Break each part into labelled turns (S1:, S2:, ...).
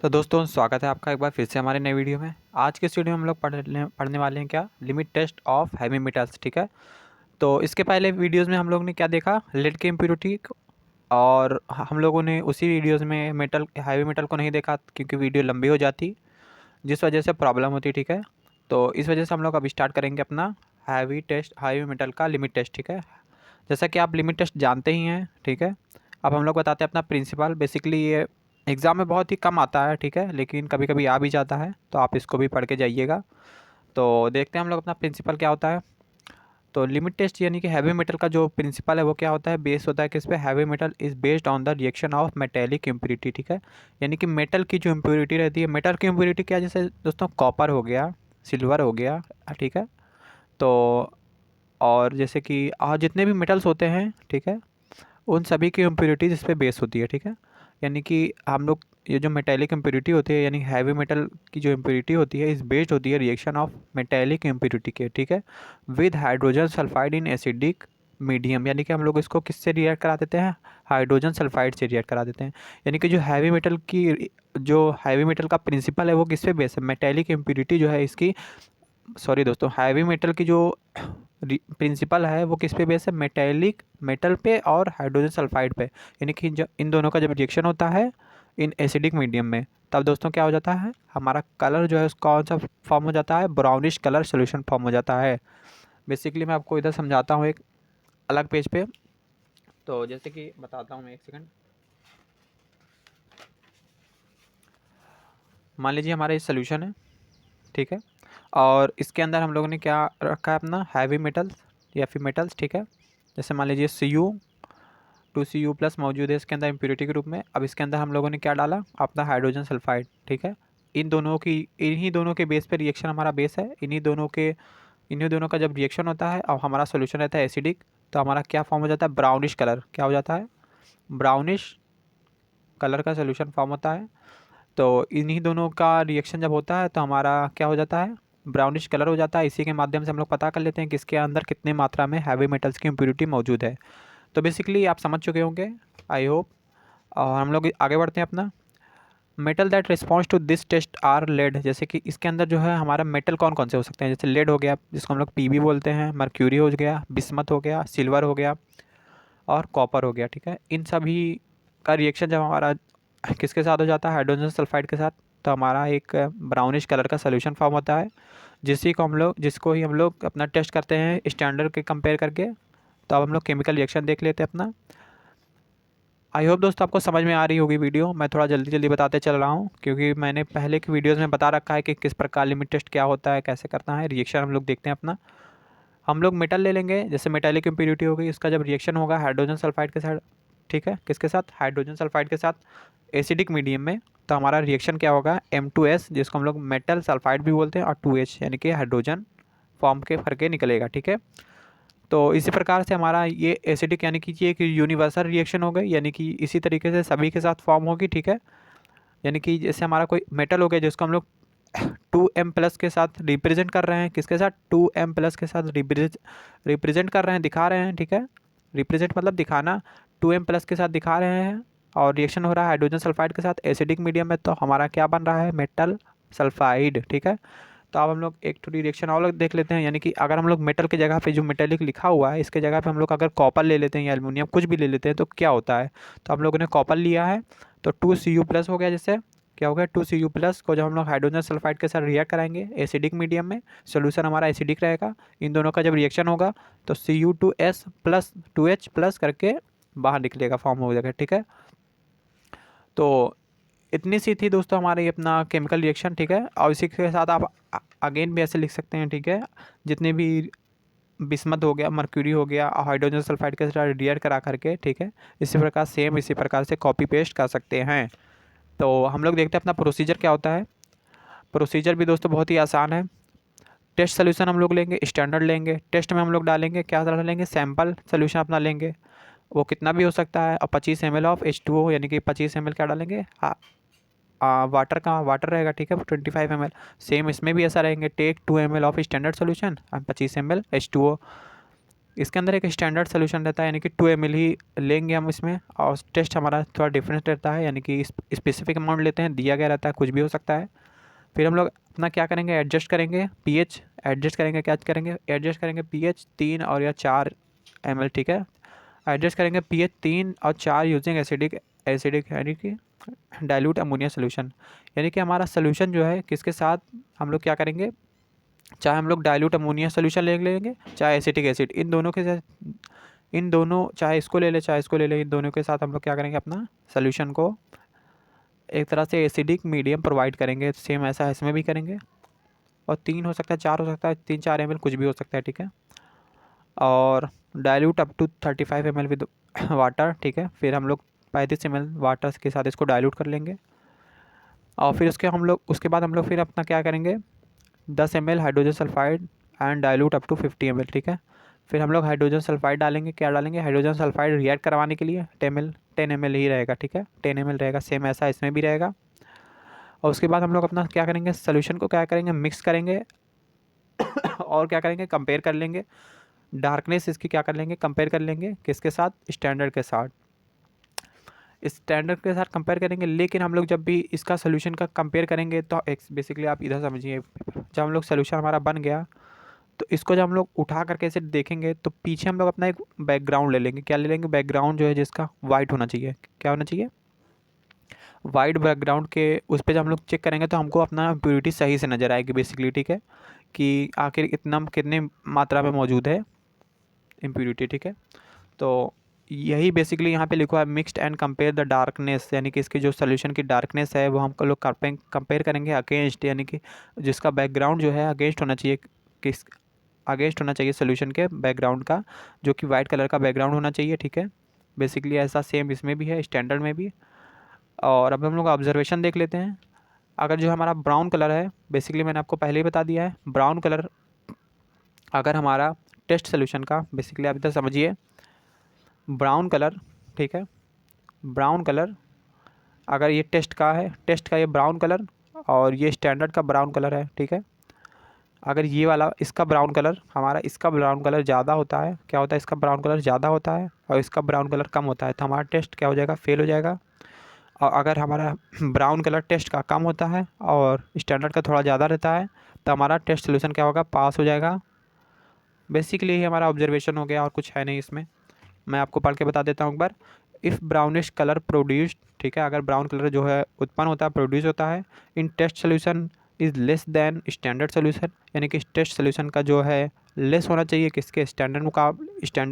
S1: तो दोस्तों स्वागत है आपका एक बार फिर से हमारे नए वीडियो में। आज के इस वीडियो में हम लोग पढ़ने वाले हैं क्या, limit test of heavy metals. ठीक है, तो इसके पहले वीडियोस में हम लोग ने क्या देखा, लेड की इम्प्योरिटी। और हम लोगों ने उसी वीडियोस में मेटल हैवी मेटल को नहीं देखा क्योंकि वीडियो लंबी हो जाती, जिस वजह से प्रॉब्लम होती। ठीक है, तो इस वजह से हम लोग अब स्टार्ट करेंगे अपना हैवी मेटल का लिमिट टेस्ट। ठीक है, जैसा कि आप लिमिट टेस्ट जानते ही हैं। ठीक है, अब हम लोग बताते हैं अपना प्रिंसिपल। बेसिकली ये एग्ज़ाम में बहुत ही कम आता है, ठीक है, लेकिन कभी कभी आ भी जाता है, तो आप इसको भी पढ़ के जाइएगा। तो देखते हैं हम लोग अपना प्रिंसिपल क्या होता है। तो लिमिट टेस्ट यानी कि हैवी मेटल का जो प्रिंसिपल है वो क्या होता है, बेस होता है किस पे, heavy metal is based on the reaction of metallic impurity. ठीक है, यानी कि मेटल की जो इम्प्योरिटी रहती है, मेटल की इम्प्योरिटी क्या, जैसे दोस्तों कॉपर हो गया, सिल्वर हो गया, ठीक है। तो और जैसे कि जितने भी मेटल्स होते हैं, ठीक है, उन सभी की इम्प्योरिटीज़ इस पे बेस होती है। ठीक है, यानी कि हम लोग ये जो मेटेलिक इम्प्योरिटी होती है, यानी हैवी मेटल की जो इम्प्योरिटी होती है, इस बेस्ड होती है रिएक्शन ऑफ मेटेलिक इम्प्योरिटी के। ठीक है, with hydrogen sulphide in acidic medium, यानी कि हम लोग इसको किससे रिएक्ट करा देते हैं, हाइड्रोजन सल्फाइड से रिएक्ट करा देते हैं। यानी कि जो हैवी मेटल का प्रिंसिपल है वो किस पे बेस है, मेटेलिक इम्प्योरिटी जो है इसकी, सॉरी दोस्तों, हैवी मेटल की जो प्रिंसिपल है वो किस पे बेस है, मेटेलिक मेटल पे और हाइड्रोजन सल्फाइड पे। यानी कि जब इन दोनों का जब रिएक्शन होता है इन एसिडिक मीडियम में, तब दोस्तों क्या हो जाता है, हमारा कलर जो है उसका कौन सा फॉर्म हो जाता है, ब्राउनिश कलर सोल्यूशन फॉर्म हो जाता है। बेसिकली मैं आपको इधर समझाता हूँ एक अलग पेज पे। तो जैसे कि बताता हूँ मैं, एक सेकंड। मान लीजिए हमारा ये सोल्यूशन है, ठीक है, और इसके अंदर हम लोगों ने क्या रखा है, अपना हैवी मेटल्स या फिर मेटल्स। ठीक है, जैसे मान लीजिए Cu2Cu+ मौजूद है इसके अंदर इम्प्योरिटी के रूप में। अब इसके अंदर हम लोगों ने क्या डाला, अपना हाइड्रोजन सल्फाइड। ठीक है, इन्हीं दोनों के बेस पे रिएक्शन हमारा बेस है, इन्हीं दोनों का जब रिएक्शन होता है और हमारा सोल्यूशन रहता है एसिडिक, तो हमारा क्या फॉर्म हो जाता है, ब्राउनिश कलर। क्या हो जाता है, ब्राउनिश कलर का सोल्यूशन फॉर्म होता है। तो इन्हीं दोनों का रिएक्शन जब होता है तो हमारा क्या हो जाता है, ब्राउनिश कलर हो जाता है। इसी के माध्यम से हम लोग पता कर लेते हैं कि इसके अंदर कितनी मात्रा में हैवी मेटल्स की इम्प्योरिटी मौजूद है। तो बेसिकली आप समझ चुके होंगे, आई होप। और हम लोग आगे बढ़ते हैं अपना। Metal that response to this test are lead, जैसे कि इसके अंदर जो है हमारा मेटल कौन कौन से हो सकते हैं, जैसे लेड हो गया जिसको हम लोग पीबी बोलते हैं, मर्क्यूरी हो गया, बिस्मथ हो गया, सिल्वर हो गया और कॉपर हो गया। ठीक है, इन सभी का रिएक्शन जब हमारा किसके साथ हो जाता है, हाइड्रोजन सल्फाइड के साथ, तो हमारा एक ब्राउनिश कलर का सोल्यूशन फॉर्म होता है, जिसको ही हम लोग अपना टेस्ट करते हैं स्टैंडर्ड के कंपेयर करके। तो अब हम लोग केमिकल रिएक्शन देख लेते हैं अपना। आई होप दोस्तों आपको समझ में आ रही होगी वीडियो। मैं थोड़ा जल्दी जल्दी बताते चल रहा हूँ क्योंकि मैंने पहले की वीडियोज़ में बता रखा है कि किस प्रकार लिमिट टेस्ट क्या होता है, कैसे करना है। रिएक्शन हम लोग देखते हैं अपना। हम लोग मेटल ले लेंगे, जैसे मेटेलिक इम्प्योरिटी हो गई, इसका जब रिएक्शन होगा हाइड्रोजन सल्फाइड के साथ, ठीक है, किसके साथ, हाइड्रोजन सल्फाइड के साथ एसिडिक मीडियम में, तो हमारा रिएक्शन क्या होगा, M2S, जिसको हम लोग मेटल सल्फाइड भी बोलते हैं, और 2H यानी कि हाइड्रोजन फॉर्म के करके निकलेगा। ठीक है, तो इसी प्रकार से हमारा ये एसिडिक यानी कि ये एक यूनिवर्सल रिएक्शन हो गई, यानी कि इसी तरीके से सभी के साथ फॉर्म होगी। ठीक है, यानी कि जैसे हमारा कोई मेटल हो गया जिसको हम लोग 2M+ के साथ रिप्रेजेंट कर रहे हैं, किसके साथ, 2M+ के साथ रिप्रेजेंट कर रहे हैं, दिखा रहे हैं। ठीक है, रिप्रेजेंट मतलब दिखाना, 2M+ के साथ दिखा रहे हैं और रिएक्शन हो रहा है हाइड्रोजन सल्फाइड के साथ एसिडिक मीडियम में, तो हमारा क्या बन रहा है, मेटल सल्फाइड। ठीक है, तो अब हम लोग एक थोड़ी रिएक्शन और देख लेते हैं। यानी कि अगर हम लोग मेटल की जगह पे जो मेटेलिक लिखा हुआ है इसके जगह पे हम लोग अगर कॉपर ले लेते हैं या एल्युमिनियम कुछ भी ले लेते हैं तो क्या होता है, तो हम लोगों ने कॉपर लिया है, तो 2Cu+ हो गया। जैसे क्या हो गया, 2Cu+ को जब हम लोग हाइड्रोजन सल्फाइड के साथ रिएक्ट कराएंगे एसिडिक मीडियम में, सोल्यूशन हमारा एसिडिक रहेगा। इन दोनों का जब रिएक्शन होगा तो Cu2S+2H+ करके बाहर निकलेगा, फॉर्म हो जाएगा। ठीक है, तो इतनी सी थी दोस्तों हमारे ये अपना केमिकल रिएक्शन। ठीक है, और इसी के साथ आप अगेन भी ऐसे लिख सकते हैं। ठीक है, जितने भी बिस्मथ हो गया, मर्क्यूरी हो गया, हाइड्रोजन सल्फाइड के साथ रिएक्ट करा करके, ठीक है, इसी प्रकार से कॉपी पेस्ट कर सकते हैं। तो हम लोग देखते हैं अपना प्रोसीजर क्या होता है। प्रोसीजर भी दोस्तों बहुत ही आसान है। टेस्ट सोल्यूशन हम लोग लेंगे, स्टैंडर्ड लेंगे, टेस्ट में हम लोग डालेंगे, क्या डालेंगे, सैम्पल सोल्यूशन अपना लेंगे, वो कितना भी हो सकता है, और 25 ml ऑफ H2O, यानी कि 25 ml क्या डालेंगे, वाटर रहेगा। ठीक है, 25 ml। सेम इसमें भी ऐसा रहेंगे, take 2 ml of standard solution और 25 ml H2O। इसके अंदर एक स्टैंडर्ड सोल्यूशन रहता है, यानी कि 2 ml ही लेंगे हम इसमें, और टेस्ट हमारा थोड़ा डिफरेंट रहता है, यानी कि स्पेसिफिक अमाउंट लेते हैं, दिया गया रहता है, कुछ भी हो सकता है। फिर हम लोग अपना क्या करेंगे, एडजस्ट करेंगे पीएच, एडजस्ट करेंगे, क्या करेंगे, एडजस्ट करेंगे पीएच 3 और या 4 ml, ठीक है। एडजस्ट करेंगे पीएच 3 और 4 यूजिंग एसिडिक यानी कि डाइल्यूट अमोनिया सोल्यूशन, यानी कि हमारा सोल्यूशन जो है किसके साथ हम लोग क्या करेंगे, चाहे हम लोग डाइल्यूट अमोनिया सोल्यूशन ले लेंगे, चाहे एसिटिक एसिड, इन दोनों के साथ, इन दोनों, चाहे इसको ले ले चाहे इसको ले ले, इन दोनों के साथ हम लोग क्या करेंगे, अपना सोल्यूशन को एक तरह से एसिडिक मीडियम प्रोवाइड करेंगे। सेम ऐसा इसमें भी करेंगे, और 3 हो सकता है, 4 हो सकता है, 3-4 ml कुछ भी हो सकता है, ठीक है। और dilute up to 35 ml with water, ठीक है। फिर हम लोग 35 ml वाटर के साथ इसको डाइल्यूट कर लेंगे, और फिर उसके बाद हम लोग फिर अपना क्या करेंगे, 10 ml hydrogen sulphide and dilute up to 50 ml, ठीक है। फिर हम लोग हाइड्रोजन सल्फाइड डालेंगे, क्या डालेंगे, हाइड्रोजन सल्फाइड रिएक्ट करवाने के लिए 10 ml ही रहेगा, ठीक है, 10 ml रहेगा, सेम ऐसा इसमें भी रहेगा। और उसके बाद हम लोग अपना क्या करेंगे, सोल्यूशन को क्या करेंगे, मिक्स करेंगे और क्या करेंगे, कंपेयर कर लेंगे, डार्कनेस इसकी क्या कर लेंगे, कंपेयर कर लेंगे किसके साथ, स्टैंडर्ड के साथ, स्टैंडर्ड के साथ कंपेयर करेंगे। लेकिन हम लोग जब भी इसका सोल्यूशन का कंपेयर करेंगे तो बेसिकली आप इधर समझिए, जब हम लोग सोल्यूशन हमारा बन गया तो इसको जब हम लोग उठा करके ऐसे देखेंगे तो पीछे हम लोग अपना एक बैकग्राउंड ले लेंगे, क्या ले लेंगे, बैकग्राउंड जो है जिसका वाइट होना चाहिए, क्या होना चाहिए, वाइट बैकग्राउंड के उस पर जब हम लोग चेक करेंगे तो हमको अपना प्योरिटी सही से नज़र आएगी बेसिकली, ठीक है, कि आखिर इतना कितने मात्रा में मौजूद है इम्प्यूरिटी, ठीक है। तो यही बेसिकली यहाँ पे लिखा है, mixed and compare the darkness, यानी कि इसकी जो सोल्यूशन की डार्कनेस है वो हम लोग कंपेयर करेंगे अगेंस्ट, यानी कि जिसका बैकग्राउंड जो है अगेंस्ट होना चाहिए, किस अगेंस्ट होना चाहिए सोल्यूशन के बैकग्राउंड का, जो कि वाइट कलर का बैकग्राउंड होना चाहिए, ठीक है। बेसिकली ऐसा सेम इसमें भी है, स्टैंडर्ड में भी। और अब हम लोग ऑब्जर्वेशन देख लेते हैं। अगर जो हमारा ब्राउन कलर है, बेसिकली मैंने आपको पहले ही बता दिया है, ब्राउन कलर अगर हमारा टेस्ट सोल्यूशन का, बेसिकली आप इधर समझिए, ब्राउन कलर, ठीक है, ब्राउन कलर अगर ये टेस्ट का है, टेस्ट का ये ब्राउन कलर, और ये स्टैंडर्ड का ब्राउन कलर है, ठीक है। अगर ये वाला इसका ब्राउन कलर, हमारा इसका ब्राउन कलर ज़्यादा होता है, क्या होता है, इसका ब्राउन कलर ज़्यादा होता है और इसका ब्राउन कलर कम होता है, तो हमारा टेस्ट क्या हो जाएगा, फेल हो जाएगा। और अगर हमारा ब्राउन कलर टेस्ट का कम होता है और स्टैंडर्ड का थोड़ा ज़्यादा रहता है, तो हमारा टेस्ट सोल्यूशन क्या होगा, पास हो जाएगा। बेसिकली ये हमारा ऑब्जर्वेशन हो गया, और कुछ है नहीं इसमें। मैं आपको पढ़ के बता देता हूँ एक बार। इफ़ ब्राउनिश कलर प्रोड्यूस्ड, ठीक है, अगर ब्राउन कलर जो है उत्पन्न होता है, प्रोड्यूस होता है in test solution is less than standard solution, यानी कि टेस्ट सोल्यूशन का जो है लेस होना चाहिए किसके, स्टैंडर्ड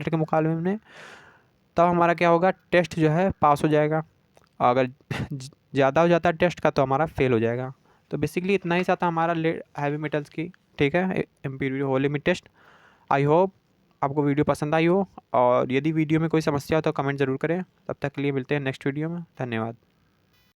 S1: के मुकाबले में, तब हमारा क्या होगा, टेस्ट जो है पास हो जाएगा। अगर ज़्यादा हो जाता है टेस्ट का तो हमारा फेल हो जाएगा। तो बेसिकली इतना ही था हमारा हैवी मेटल्स की, ठीक है, इम्प्योरिटी हो लिमिट टेस्ट। आई होप आपको वीडियो पसंद आई हो, और यदि वीडियो में कोई समस्या हो तो कमेंट ज़रूर करें। तब तक के लिए मिलते हैं नेक्स्ट वीडियो में, धन्यवाद।